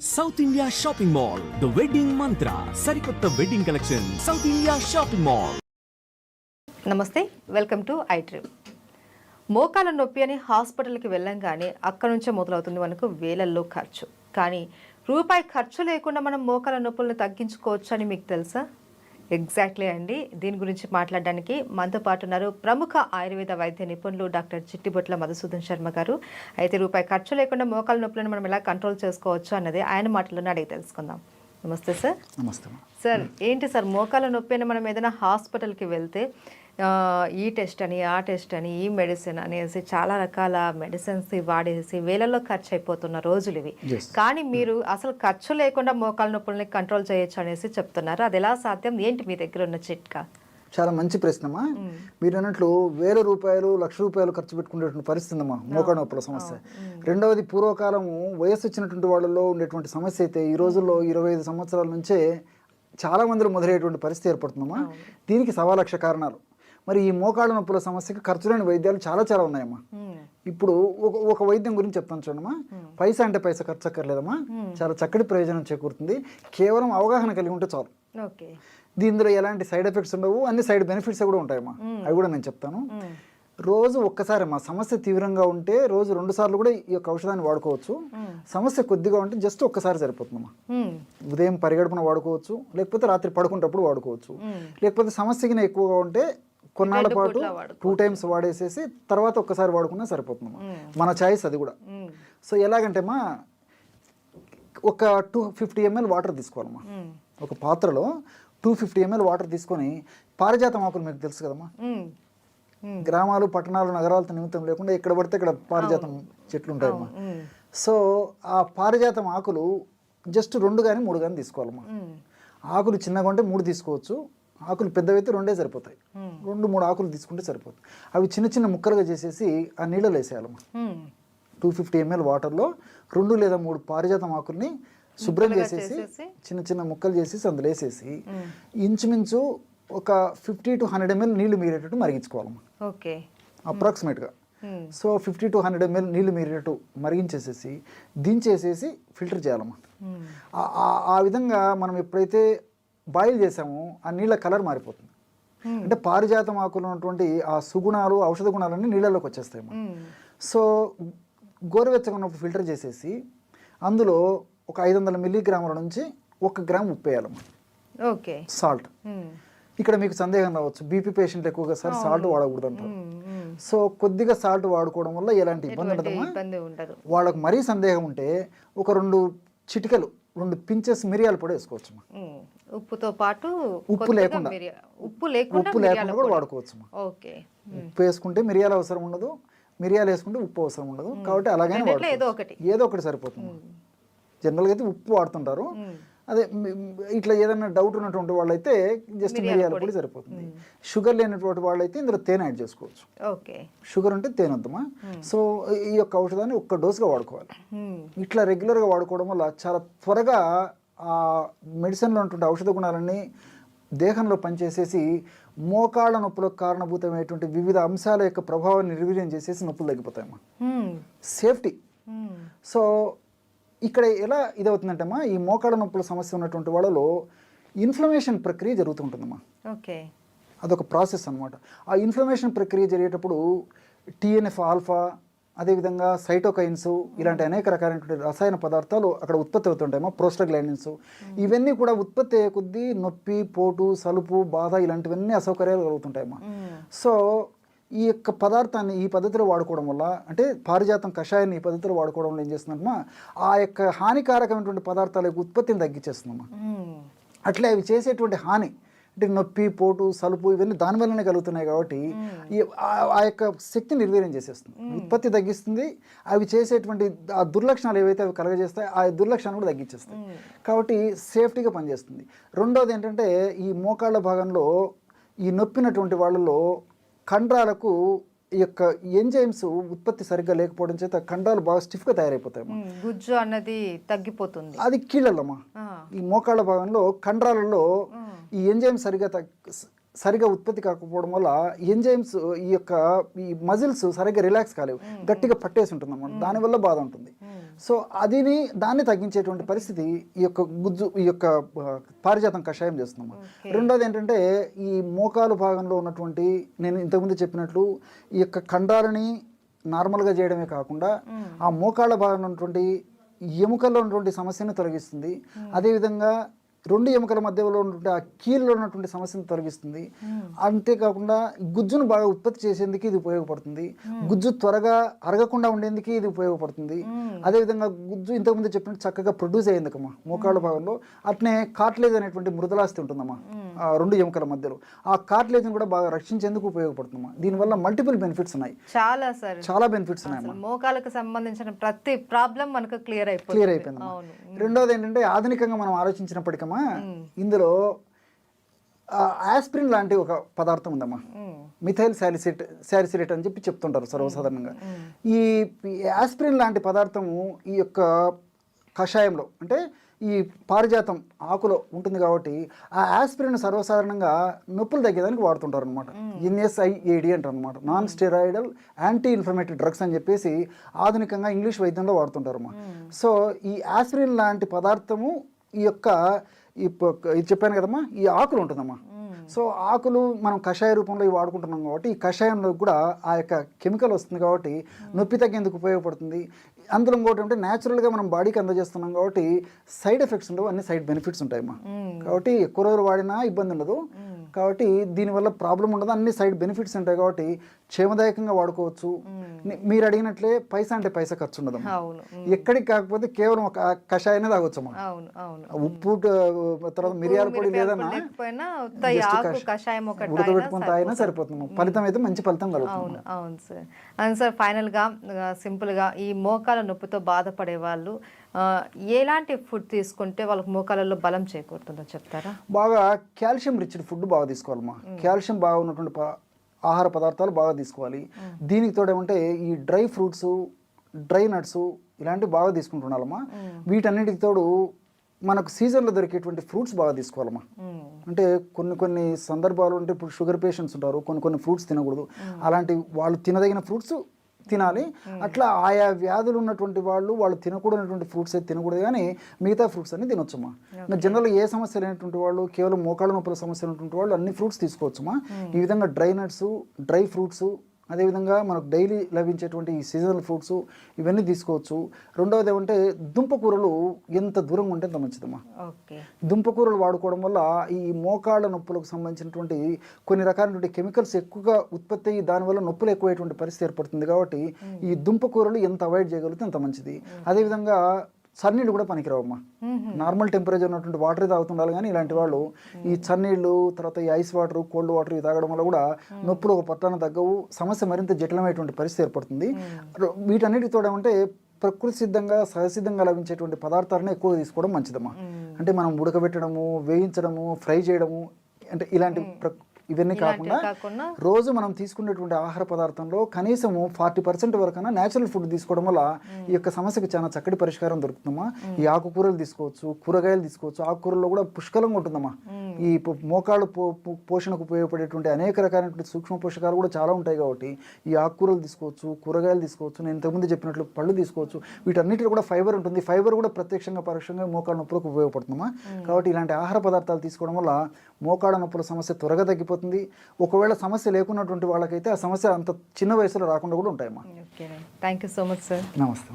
South India shopping mall the wedding మంత్ర సరికొత్త wedding collection south India shopping mall. నమస్తే, welcome to ఐట్రిప్. మోకాల నొప్పి అని హాస్పిటల్కి వెళ్ళంగానే అక్కడ నుంచే మొదలవుతుంది మనకు వేలల్లో ఖర్చు. కానీ రూపాయి ఖర్చు లేకుండా మనం మోకాల నొప్పులను తగ్గించుకోవచ్చు అని మీకు తెలుసా? ఎగ్జాక్ట్లీ అండి. దీని గురించి మాట్లాడడానికి మనతో పాటు ఉన్నారు ప్రముఖ ఆయుర్వేద వైద్య నిపుణులు డాక్టర్ చిట్టిబొట్ల మధుసూదన్ శర్మ గారు. అయితే రూపాయి ఖర్చు లేకుండా మోకాల నొప్పులను మనం ఎలా కంట్రోల్ చేసుకోవచ్చు అన్నది ఆయన మాటల్లోనే అడిగి తెలుసుకుందాం. నమస్తే సార్. నమస్తే సార్. ఏంటి సార్ మోకాల నొప్పి అని మనం ఏదైనా హాస్పిటల్కి వెళ్తే ఈ టెస్ట్ అని ఆ టెస్ట్ అని ఈ మెడిసిన్ అనేసి చాలా రకాల మెడిసిన్స్ వాడేసి వేలల్లో ఖర్చు అయిపోతున్న రోజులు ఇవి. కానీ మీరు అసలు ఖర్చు లేకుండా మోకాల నొప్పుల్ని కంట్రోల్ చేయొచ్చు అనేసి చెప్తున్నారు. అది ఎలా సాధ్యం? ఏంటి మీ దగ్గర ఉన్న చిట్కా? చాలా మంచి ప్రశ్నమ్మా. మీరు అన్నట్లు ₹1000, ₹1,00,000 ఖర్చు పెట్టుకునేటువంటి పరిస్థితి అమ్మా మోకాళ్ళ నొప్పుల సమస్య. రెండవది, పూర్వకాలము వయస్సు వచ్చినటువంటి వాళ్ళలో ఉండేటువంటి సమస్య అయితే ఈ రోజుల్లో 25 సంవత్సరాల నుంచే చాలా మందిలో మొదలయ్యేటువంటి పరిస్థితి ఏర్పడుతుందమ్మా. దీనికి 1,00,000 కారణాలు. మరి ఈ మోకాళ్ళ నొప్పుల సమస్యకి ఖర్చు లేని వైద్యాలు చాలా ఉన్నాయమ్మా. ఇప్పుడు ఒక వైద్యం గురించి చెప్తాను చూడమ్మా. పైసా అంటే పైసా ఖర్చు అక్కర్లేదమ్మా. చాలా చక్కటి ప్రయోజనం చేకూరుతుంది. కేవలం అవగాహన కలిగి ఉంటే చాలు. దీనిలో ఎలాంటి సైడ్ ఎఫెక్ట్స్ ఉండవు, అన్ని సైడ్ బెనిఫిట్స్ కూడా ఉంటాయమ్మా. అవి కూడా నేను చెప్తాను. రోజు ఒక్కసారి అమ్మా, సమస్య తీవ్రంగా ఉంటే రోజు 2 సార్లు కూడా ఈ యొక్క ఔషధాన్ని వాడుకోవచ్చు. సమస్య కొద్దిగా ఉంటే జస్ట్ ఒక్కసారి సరిపోతుందమ్మా. ఉదయం పరిగడుపున వాడుకోవచ్చు, లేకపోతే రాత్రి పడుకునేటప్పుడు వాడుకోవచ్చు. లేకపోతే సమస్యకి ఎక్కువగా ఉంటే కొన్నాళ్ళ పాటు 2 టైమ్స్ వాడేసేసి తర్వాత ఒక్కసారి వాడుకున్నా సరిపోతుందమ్మా. మన చాయిస్ అది కూడా. సో ఎలాగంటే అమ్మా, ఒక 250 ml వాటర్ తీసుకోవాలమ్మా. ఒక పాత్రలో 250 ml వాటర్ తీసుకొని, పారిజాతం ఆకులు మీకు తెలుసు కదమ్మా. గ్రామాలు, పట్టణాలు, నగరాలతో నిమిత్తం లేకుండా ఎక్కడ పడితే ఇక్కడ పారిజాతం చెట్లు ఉంటాయమ్మా. సో ఆ పారిజాతం ఆకులు జస్ట్ 2 కానీ 3 కానీ తీసుకోవాలమ్మా. ఆకులు చిన్నగా ఉంటే 3 తీసుకోవచ్చు, ఆకులు పెద్దవైతే 2 సరిపోతాయి. 2-3 ఆకులు తీసుకుంటే సరిపోతుంది. అవి చిన్న ముక్కలుగా చేసేసి ఆ నీళ్ళలో వేసేయాలమ్మా. 250 ml వాటర్లో 2 లేదా 3 పారిజాతం ఆకుల్ని శుభ్రం చేసేసి చిన్న ముక్కలు చేసేసి అందులో వేసేసి ఇంచుమించు ఒక 50 to 100 ml నీళ్లు మీరేటట్టు మరిగించుకోవాలమ్మా. అప్రాక్సిమేట్గా. సో 50 to 100 ml నీళ్లు మీరేటట్టు మరిగించేసేసి దించేసేసి ఫిల్టర్ చేయాలమ్మా. ఆ విధంగా మనం ఎప్పుడైతే బాయిల్ చేసామో ఆ నీళ్ళ కలర్ మారిపోతుంది. అంటే పారిజాతం ఆకులు ఉన్నటువంటి ఆ సుగుణాలు, ఔషధ గుణాలన్నీ నీళ్ళలోకి వచ్చేస్తాయి. సో గోరువెచ్చగా ఉన్నప్పుడు ఫిల్టర్ చేసేసి అందులో ఒక 500 మిల్లీగ్రాముల నుంచి 1 గ్రామ్ ఉప్పు వేయాలమ్మా. సాల్ట్. ఇక్కడ మీకు సందేహం రావచ్చు, బీపీ పేషెంట్లు ఎక్కువగా సార్ సాల్ట్ వాడకూడదు అంటారు. సో కొద్దిగా సాల్ట్ వాడుకోవడం వల్ల ఎలాంటి ఇబ్బంది ఉండదమ్మా. వాళ్ళకు మరీ సందేహం ఉంటే ఒక 2 చిటికలు 2 పించెస్ మిరియాల పొడి వేసుకోవచ్చు. ఉప్పుతో పాటు ఉప్పు లేకుండా కూడా వాడుకోవచ్చు. ఉప్పు వేసుకుంటే మిరియాల అవసరం ఉండదు, మిరియాలు వేసుకుంటే ఉప్పు అవసరం ఉండదు. కాబట్టి అలాగే ఏదో ఒకటి సరిపోతుంది. జనరల్గా అయితే ఉప్పు వాడుతుంటారు. అదే ఇట్లా ఏదైనా డౌట్ ఉన్నటువంటి వాళ్ళైతే జస్ట్ మిరియాల పొడి సరిపోతుంది. షుగర్ లేనటువంటి వాళ్ళైతే ఇందులో తేనె యాడ్ చేసుకోవచ్చు. షుగర్ ఉంటే తేనె వద్దమ్మా. సో ఈ యొక్క ఔషధాన్ని 1 డోసుగా వాడుకోవాలి. ఇట్లా రెగ్యులర్గా వాడుకోవడం వల్ల చాలా త్వరగా ఆ మెడిసిన్లో ఉన్నటువంటి ఔషధ గుణాలన్నీ దేహంలో పనిచేసేసి మోకాళ్ళ నొప్పులకు కారణభూతమైనటువంటి వివిధ అంశాల యొక్క ప్రభావాన్ని నిర్వీర్యం చేసేసి నొప్పులు తగ్గిపోతాయమ్మా. సేఫ్టీ. సో ఇక్కడ ఎలా ఇదవుతుందంటమ్మా, ఈ మోకాళ్ళ నొప్పుల సమస్య ఉన్నటువంటి వాళ్ళలో ఇన్ఫ్లమేషన్ ప్రక్రియ జరుగుతుంటుందమ్మా. అదొక ప్రాసెస్ అనమాట. ఆ ఇన్ఫ్లమేషన్ ప్రక్రియ జరిగేటప్పుడు TNF ఆల్ఫా, అదేవిధంగా సైటోకైన్స్, ఇలాంటి అనేక రకాలైనటువంటి రసాయన పదార్థాలు అక్కడ ఉత్పత్తి అవుతుంటాయమ్మా. ప్రోస్టాగ్లాండిన్స్ ఇవన్నీ కూడా ఉత్పత్తి అయ్యే కొద్దీ నొప్పి, పోటు, సలుపు, బాధ ఇలాంటివన్నీ అసౌకర్యాలు కలుగుతుంటాయమ్మా. సో ఈ యొక్క పదార్థాన్ని ఈ పద్ధతిలో వాడుకోవడం వల్ల, అంటే పారిజాతం కషాయాన్ని ఈ పద్ధతిలో వాడుకోవడం వల్ల ఏం చేస్తుందమ్మా, ఆ యొక్క హానికారకమైనటువంటి పదార్థాల యొక్క ఉత్పత్తిని తగ్గించేస్తుందమ్మా. అట్లే అవి చేసేటువంటి హాని అంటే నొప్పి, పోటు, సలుపు ఇవన్నీ దానివల్లనే కలుగుతున్నాయి. కాబట్టి ఆ యొక్క శక్తిని నిర్వీర్యం చేసేస్తుంది, ఉత్పత్తి తగ్గిస్తుంది. అవి చేసేటువంటి ఆ దుర్లక్షణాలు ఏవైతే అవి కలగజేస్తాయి ఆ దుర్లక్షణాలు కూడా తగ్గించేస్తాయి. కాబట్టి సేఫ్టీగా పనిచేస్తుంది. రెండవది ఏంటంటే, ఈ మోకాళ్ళ భాగంలో ఈ నొప్పినటువంటి వాళ్ళలో కండరాలకు ఈ యొక్క ఎంజైమ్స్ ఉత్పత్తి సరిగ్గా లేకపోవడం చేత కండరాలు బాగా స్టిఫ్గా తయారైపోతాయి. గుజ్జు అన్నది తగ్గిపోతుంది. అది కీళ్ళమ్మా. ఈ మోకాళ్ళ భాగంలో కండరాలలో ఈ ఎంజైమ్ సరిగా ఉత్పత్తి కాకపోవడం వల్ల ఎంజైమ్స్ ఈ మజిల్స్ సరిగ్గా రిలాక్స్ కాలేవు, గట్టిగా పట్టేసి ఉంటుంది అన్నమాట. దానివల్ల బాధ ఉంటుంది. సో దాన్ని తగ్గించేటువంటి పరిస్థితి ఈ యొక్క ఈ యొక్క పారిజాతం కషాయం చేస్తున్నాము. రెండోది ఏంటంటే ఈ మోకాలు భాగంలో ఉన్నటువంటి నేను ఇంతకుముందు చెప్పినట్లు ఈ యొక్క కండరాలని నార్మల్గా చేయడమే కాకుండా ఆ మోకాళ్ళ భాగంలో ఉన్నటువంటి ఎముకల్లో ఉన్నటువంటి సమస్యను తొలగిస్తుంది. అదేవిధంగా రెండు ఎముకల మధ్యలో ఉన్నటువంటి ఆ కీళ్ళలో ఉన్నటువంటి సమస్యను తొలగిస్తుంది. అంతేకాకుండా గుజ్జును బాగా ఉత్పత్తి చేసేందుకు ఇది ఉపయోగపడుతుంది. గుజ్జు త్వరగా అరగకుండా ఉండేందుకు ఇది ఉపయోగపడుతుంది. అదేవిధంగా గుజ్జు ఇంతకుముందు చెప్పినట్టు చక్కగా ప్రొడ్యూస్ అయ్యేందుకమ్మా మోకాళ్ళ భాగంలో. అట్నే కార్ట్లేజ్ అనేటువంటి మృదులాస్తి ఉంటుందమ్మా ఆ రెండు ఎముకల మధ్యలో. ఆ కార్ట్లేజ్ని కూడా బాగా రక్షించేందుకు ఉపయోగపడుతుందమ్మా. దీనివల్ల మల్టిపుల్ బెనిఫిట్స్ ఉన్నాయి, చాలా బెనిఫిట్స్ ఉన్నాయి. మోకాలకు సంబంధించిన ప్రతి ప్రాబ్లం మనకు క్లియర్ అయిపోయింది. రెండోది ఏంటంటే ఆధునికంగా మనం ఆలోచించినప్పటికీ ఇందులో ఆస్పిరిన్ లాంటి ఒక పదార్థం ఉందమ్మా, మిథైల్ శాలిసిలేట్ అని చెప్పి చెప్తుంటారు సర్వసాధారణంగా. ఈ ఆస్పిరిన్ లాంటి పదార్థము ఈ యొక్క కషాయంలో అంటే ఈ పారిజాతం ఆకులో ఉంటుంది కాబట్టి ఆ ఆస్పిరిన్ సర్వసాధారణంగా నొప్పులు తగ్గేదానికి వాడుతుంటారు అనమాట. NSAID అంటారు అనమాట, non steroidal anti inflammatory drugs అని చెప్పేసి ఆధునికంగా ఇంగ్లీష్ వైద్యంలో వాడుతుంటారమ్మా. సో ఈ ఆస్పిరిన్ లాంటి పదార్థము ఈ యొక్క ఇది చెప్పాను కదమ్మా, ఈ ఆకులు ఉంటుందమ్మా. సో ఆకులు మనం కషాయ రూపంలో ఇవి వాడుకుంటున్నాం కాబట్టి ఈ కషాయంలో కూడా ఆ యొక్క కెమికల్ వస్తుంది కాబట్టి నొప్పి తగ్గేందుకు ఉపయోగపడుతుంది. అందులో ఇంకోటి అంటే న్యాచురల్గా మనం బాడీకి అందజేస్తున్నాం కాబట్టి సైడ్ ఎఫెక్ట్స్ ఉండవు, అన్ని సైడ్ బెనిఫిట్స్ ఉంటాయమ్మా. కాబట్టి ఎక్కువ రోజులు వాడినా ఇబ్బంది ఉండదు, కాబట్టి దీనివల్ల ప్రాబ్లం ఉండదు, అన్ని సైడ్ బెనిఫిట్స్ ఉంటాయి కాబట్టి క్షేమదాయకంగా వాడుకోవచ్చు. మీరు అడిగినట్లే పైసా అంటే పైసా ఖర్చు ఉండదు, ఎక్కడికి కాకపోతే కేవలం ఒక కషాయనే తాగొచ్చమ్మా. ఉప్పు తర్వాత మిరియాల పొడి లేదన్నా ఉడకబెట్టుకుని తాగినా సరిపోతుంది, ఫలితం అయితే మంచి ఫలితం కలుగుతుంది. అవును సార్. అండ్ సార్ ఫైనల్గా సింపుల్గా ఈ మోకాల నొప్పితో బాధపడే వాళ్ళు ఎలాంటి ఫుడ్ తీసుకుంటే వాళ్ళకి మోకాలలో బలం చేకూరుతుందో చెప్తారా? బాగా కాల్షియం రిచ్డ్ ఫుడ్ బాగా తీసుకోవాలమ్మా. కాల్షియం బాగా ఉన్నటువంటి ఆహార పదార్థాలు బాగా తీసుకోవాలి. దీనికి తోడేమంటే ఈ డ్రై ఫ్రూట్స్, డ్రై నట్స్ ఇలాంటివి బాగా తీసుకుంటున్నామా. వీటన్నిటికి తోడు మనకు సీజన్లో దొరికేటువంటి ఫ్రూట్స్ బాగా తీసుకోవాలమ్మా. అంటే కొన్ని సందర్భాలు అంటే ఇప్పుడు షుగర్ పేషెంట్స్ ఉంటారు, కొన్ని ఫ్రూట్స్ తినకూడదు, అలాంటి వాళ్ళు తినదగిన ఫ్రూట్స్ తినాలి. అట్లా ఆయా వ్యాధులు ఉన్నటువంటి వాళ్ళు తినకూడనటువంటి ఫ్రూట్స్ అయితే తినకూడదు, కానీ మిగతా ఫ్రూట్స్ అన్ని తినొచ్చమ్మా. జనరల్గా ఏ సమస్య లేనటువంటి వాళ్ళు, కేవలం మోకాళ్ళ నొప్పుల సమస్య ఉన్నటువంటి వాళ్ళు అన్ని ఫ్రూట్స్ తీసుకోవచ్చమ్మా. ఈ విధంగా డ్రై నట్స్, డ్రై ఫ్రూట్స్, అదేవిధంగా మనకు డైలీ లభించేటువంటి ఈ సీజనల్ ఫ్రూట్స్ ఇవన్నీ తీసుకోవచ్చు. రెండవది ఏమంటే దుంపకూరలు ఎంత దూరంగా ఉంటే అంత మంచిదమ్మా. దుంపకూరలు వాడుకోవడం వల్ల ఈ మోకాళ్ళ నొప్పులకు సంబంధించినటువంటి కొన్ని రకాలైనటువంటి కెమికల్స్ ఎక్కువగా ఉత్పత్తి అయ్యి దానివల్ల నొప్పులు ఎక్కువైనటువంటి పరిస్థితి ఏర్పడుతుంది కాబట్టి ఈ దుంపకూరలు ఎంత అవాయిడ్ చేయగలిగితే అంత మంచిది. అదేవిధంగా చన్నీళ్ళు కూడా పనికిరావమ్మా. నార్మల్ టెంపరేచర్ ఉన్నటువంటి వాటర్ తాగుతుండాలి, కానీ ఇలాంటి వాళ్ళు ఈ చన్నీళ్ళు, తర్వాత ఈ ఐస్ వాటర్, కోల్డ్ వాటర్ ఇవి తాగడం వల్ల కూడా నొప్పులు ఒక పట్టాన తగ్గవు, సమస్య మరింత జటిలమైనటువంటి పరిస్థితి ఏర్పడుతుంది. వీటన్నిటితో ఏమంటే ప్రకృతి సిద్ధంగా సహసిద్ధంగా లభించేటువంటి పదార్థాలను ఎక్కువ తీసుకోవడం మంచిదమ్మా. అంటే మనం ఉడకబెట్టడము, వేయించడము, ఫ్రై చేయడము అంటే ఇలాంటి ఇవన్నీ కాకుండా రోజు మనం తీసుకునేటువంటి ఆహార పదార్థంలో కనీసము 40% వరకైనా న్యాచురల్ ఫుడ్ తీసుకోవడం వల్ల ఈ యొక్క సమస్యకు చాలా చక్కటి పరిష్కారం దొరుకుతుందమ్మా. ఈ ఆకుకూరలు తీసుకోవచ్చు, కూరగాయలు తీసుకోవచ్చు. ఆకుకూరల్లో కూడా పుష్కలంగా ఉంటుందమ్మా. ఈ మోకాళ్ళు పోషణకు ఉపయోగపడేటువంటి అనేక రకాలైనటువంటి సూక్ష్మ పోషకాలు కూడా చాలా ఉంటాయి కాబట్టి ఈ ఆకుకూరలు తీసుకోవచ్చు, కూరగాయలు తీసుకోవచ్చు. నేను ఇంతకుముందు చెప్పినట్లు పళ్ళు తీసుకోవచ్చు. వీటన్నిటిలో కూడా ఫైబర్ ఉంటుంది. ఫైబర్ కూడా ప్రత్యక్షంగా పరోక్షంగా మోకాళ్ళ నొప్పులకు ఉపయోగపడుతుందమ్మా. కాబట్టి ఇలాంటి ఆహార పదార్థాలు తీసుకోవడం వల్ల మోకాళ్ళ నొప్పుల సమస్య త్వరగా తగ్గిపోతుంది. ఒకవేళ సమస్య లేకున్నటువంటి వాళ్ళకైతే ఆ సమస్య అంత చిన్న వయసులో రాకుండా కూడా ఉంటాయమ్మా. Thank you so much sir. నమస్తే.